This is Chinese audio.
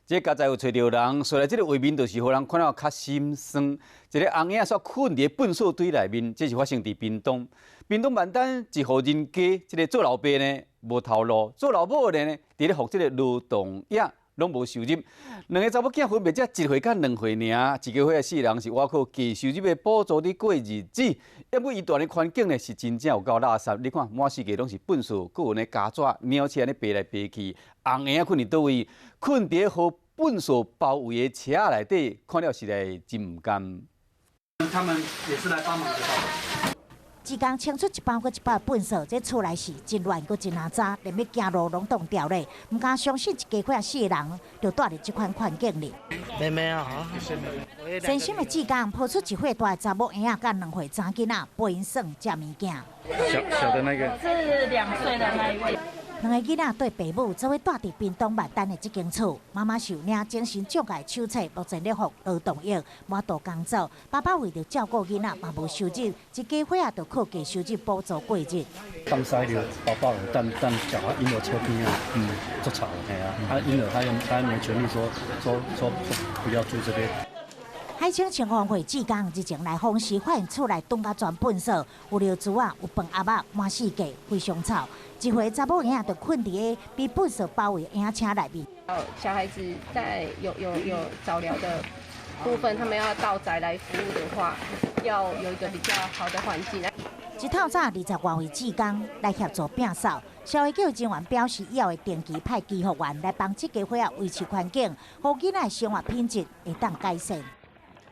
这家在有找到人，所来这个画面就是互人看到较心酸。一个红影煞困伫粪扫堆内面，这是发生伫屏东。屏东万丹一户人家，这个做老爸呢无头路，做老母的呢伫咧服这个劳动役，拢无收入。两个查某囝分别才1岁甲2岁尔，一个月4人是外靠低收入的补助伫过日子。因为伊住的环境呢是真正有够垃圾，你看满世界拢是粪扫，佮有呢家纸、鸟鼠安尼飞来飞去，红影困伫倒位，困伫互粪扫包围的车内底，看了实在真唔甘。他们也是来帮忙的。一工清出一包搁一包的粪扫，这厝内是真乱，搁真阿杂，连要行路拢冻掉咧。唔敢相信一家伙4人就住伫这款环境里。妹妹啊，真心的志刚抱出1岁大的查某婴仔甲2岁查囡仔，陪因耍食物件。小的那个是2岁的那一位。两个囡仔对爸母做伙住伫屏东万丹的这间厝，妈妈受领精神障碍手册，目前咧服劳动役，满度工作。爸爸为着照顾囡仔，嘛无收入，一家伙仔就靠低收入补助过日。放塞了包包了，但脚婴儿车边啊，做吵了，婴儿他没权利说不要住这边。海清情况会志刚日前来访时，发现厝内冻甲全粪扫，有尿珠啊，有饭盒仔，满世界非常臭。一回查某婴仔就困伫个被粪扫包围的婴车内面。小孩子在有早疗的部分，他们要到宅来服务的话，要有一个比较好的环境。一透早20多位志工来协助摒扫，消防救人员表示，以后会定期派机服员来帮这家伙仔维持环境，让囡仔的生活品质会当改善。